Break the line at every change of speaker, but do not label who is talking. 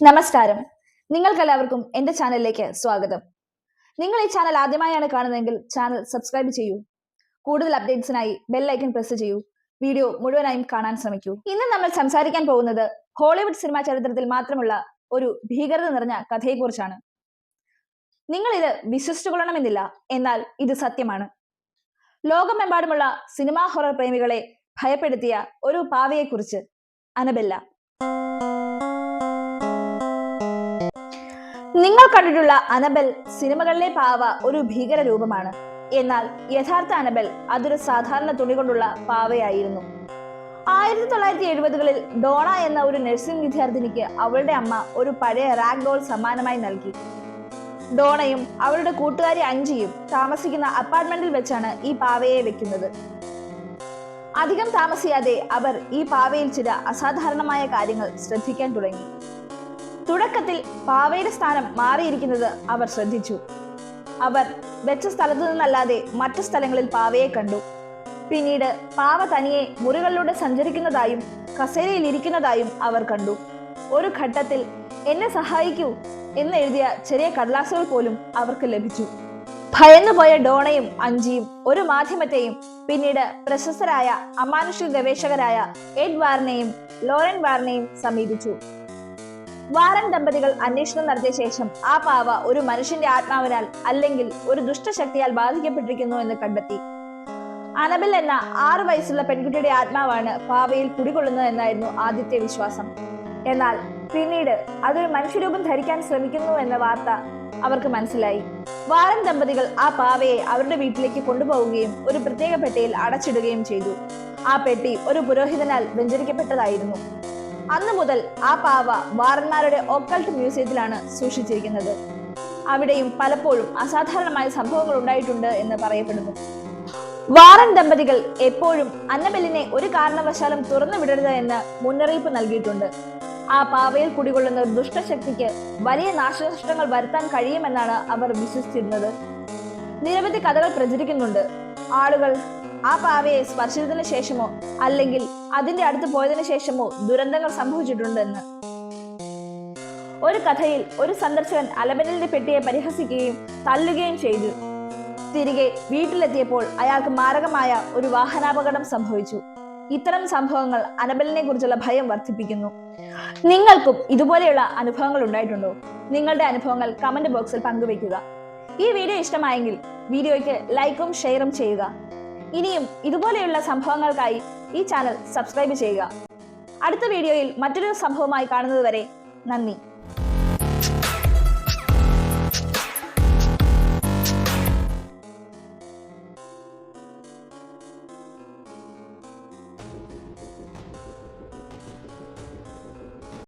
നമസ്കാരം, നിങ്ങൾക്കെല്ലാവർക്കും എൻ്റെ ചാനലിലേക്ക് സ്വാഗതം. നിങ്ങൾ ഈ ചാനൽ ആദ്യമായാണ് കാണുന്നതെങ്കിൽ ചാനൽ സബ്സ്ക്രൈബ് ചെയ്യൂ. കൂടുതൽ അപ്ഡേറ്റ്സിനായി ബെൽ ഐക്കൺ പ്രസ് ചെയ്യൂ. വീഡിയോ മുഴുവനായും കാണാൻ ശ്രമിക്കൂ. ഇന്ന് നമ്മൾ സംസാരിക്കാൻ പോകുന്നത് ഹോളിവുഡ് സിനിമാ ചരിത്രത്തിൽ മാത്രമുള്ള ഒരു ഭീകരത നിറഞ്ഞ കഥയെക്കുറിച്ചാണ്. നിങ്ങൾ ഇത് വിശ്വസിച്ചുകൊള്ളണമെന്നില്ല, എന്നാൽ ഇത് സത്യമാണ്. ലോകമെമ്പാടുമുള്ള സിനിമാ ഹൊറർ പ്രേമികളെ ഭയപ്പെടുത്തിയ ഒരു പാവയെക്കുറിച്ച്, അനബെല്ല. നിങ്ങൾ കണ്ടിട്ടുള്ള അനബെൽ സിനിമകളിലെ പാവ ഒരു ഭീകര രൂപമാണ്. എന്നാൽ യഥാർത്ഥ അനബെൽ അതൊരു സാധാരണ തുണി കൊണ്ടുള്ള പാവയായിരുന്നു. 1970-കളിൽ ഡോണ എന്ന ഒരു നഴ്സിംഗ് വിദ്യാർത്ഥിനിക്ക് അവളുടെ അമ്മ ഒരു പഴയ റാഗ് ഡോൾ സമ്മാനമായി നൽകി. ഡോണയും അവളുടെ കൂട്ടുകാരി അഞ്ചിയും താമസിക്കുന്ന അപ്പാർട്ട്മെന്റിൽ വെച്ചാണ് ഈ പാവയെ വെക്കുന്നത്. അധികം താമസിയാതെ അവർ ഈ പാവയിൽ ചില അസാധാരണമായ കാര്യങ്ങൾ ശ്രദ്ധിക്കാൻ തുടങ്ങി. തുടക്കത്തിൽ പാവയുടെ സ്ഥാനം മാറിയിരിക്കുന്നത് അവർ ശ്രദ്ധിച്ചു. അവർ വെച്ച സ്ഥലത്തു നിന്നല്ലാതെ മറ്റു സ്ഥലങ്ങളിൽ പാവയെ കണ്ടു. പിന്നീട് പാവ തനിയെ മുറികളിലൂടെ സഞ്ചരിക്കുന്നതായും കസേരയിൽ ഇരിക്കുന്നതായും അവർ കണ്ടു. ഒരു ഘട്ടത്തിൽ "എന്നെ സഹായിക്കൂ" എന്നെഴുതിയ ചെറിയ കടലാസുകൾ പോലും അവർക്ക് ലഭിച്ചു. ഭയന്നുപോയ ഡോണയും അഞ്ചിയും ഒരു മാധ്യമത്തെയും പിന്നീട് പ്രശസ്തരായ അമാനുഷിക ഗവേഷകരായ എഡ് വാർനെയും ലോറൻ വാർനെയും സമീപിച്ചു. വാരൻ ദമ്പതികൾ അന്വേഷണം നടത്തിയ ശേഷം ആ പാവ ഒരു മനുഷ്യന്റെ ആത്മാവിനാൽ അല്ലെങ്കിൽ ഒരു ദുഷ്ടശക്തിയാൽ ബാധിക്കപ്പെട്ടിരിക്കുന്നു എന്ന് കണ്ടെത്തി. അനബെൽ എന്ന 6 വയസ്സുള്ള പെൺകുട്ടിയുടെ ആത്മാവാണ് പാവയിൽ കുടികൊള്ളുന്നത് എന്നായിരുന്നു ആദ്യത്തെ വിശ്വാസം. എന്നാൽ പിന്നീട് അതൊരു മനുഷ്യരൂപം ധരിക്കാൻ ശ്രമിക്കുന്നു എന്ന വാർത്ത അവർക്ക് മനസ്സിലായി. വാരൻ ദമ്പതികൾ ആ പാവയെ അവരുടെ വീട്ടിലേക്ക് കൊണ്ടുപോവുകയും ഒരു പ്രത്യേക പെട്ടിയിൽ അടച്ചിടുകയും ചെയ്തു. ആ പെട്ടി ഒരു പുരോഹിതനാൽ വ്യഞ്ചരിക്കപ്പെട്ടതായിരുന്നു. അന്നു മുതൽ ആ പാവ വാറന്മാരുടെ ഒക്കൾട്ട് മ്യൂസിയത്തിലാണ് സൂക്ഷിച്ചിരിക്കുന്നത്. അവിടെയും പലപ്പോഴും അസാധാരണമായ സംഭവങ്ങൾ ഉണ്ടായിട്ടുണ്ട് എന്ന് പറയപ്പെടുന്നു. വാറൻ ദമ്പതികൾ എപ്പോഴും അന്നബെല്ലിനെ ഒരു കാരണവശാലും തുറന്നു വിടരുത് എന്ന് മുന്നറിയിപ്പ് നൽകിയിട്ടുണ്ട്. ആ പാവയിൽ കുടികൊള്ളുന്ന ഒരു ദുഷ്ടശക്തിക്ക് വലിയ നാശനഷ്ടങ്ങൾ വരുത്താൻ കഴിയുമെന്നാണ് അവർ വിശ്വസിച്ചിരുന്നത്. നിരവധി കഥകൾ പ്രചരിക്കുന്നുണ്ട്. ആളുകൾ ആ പാവയെ സ്പർശിച്ചതിന് ശേഷമോ അല്ലെങ്കിൽ അതിന്റെ അടുത്ത് പോയതിനു ശേഷമോ ദുരന്തങ്ങൾ സംഭവിച്ചിട്ടുണ്ടെന്ന്. ഒരു കഥയിൽ ഒരു സന്ദർശകൻ അനബെല്ലിന്റെ പെട്ടിയെ പരിഹസിക്കുകയും തള്ളുകയും ചെയ്തു. തിരികെ വീട്ടിലെത്തിയപ്പോൾ അയാൾക്ക് മാരകമായ ഒരു വാഹനാപകടം സംഭവിച്ചു. ഇത്തരം സംഭവങ്ങൾ അനബെല്ലിനെ കുറിച്ചുള്ള ഭയം വർദ്ധിപ്പിക്കുന്നു. നിങ്ങൾക്കും ഇതുപോലെയുള്ള അനുഭവങ്ങൾ ഉണ്ടായിട്ടുണ്ടോ? നിങ്ങളുടെ അനുഭവങ്ങൾ കമന്റ് ബോക്സിൽ പങ്കുവയ്ക്കുക. ഈ വീഡിയോ ഇഷ്ടമായെങ്കിൽ വീഡിയോയ്ക്ക് ലൈക്കും ഷെയറും ചെയ്യുക. ഇനിയും ഇതുപോലെയുള്ള സംഭവങ്ങൾക്കായി ഈ ചാനൽ സബ്സ്ക്രൈബ് ചെയ്യുക. അടുത്ത വീഡിയോയിൽ മറ്റൊരു സംഭവമായി കാണുന്നത് വരെ നന്ദി.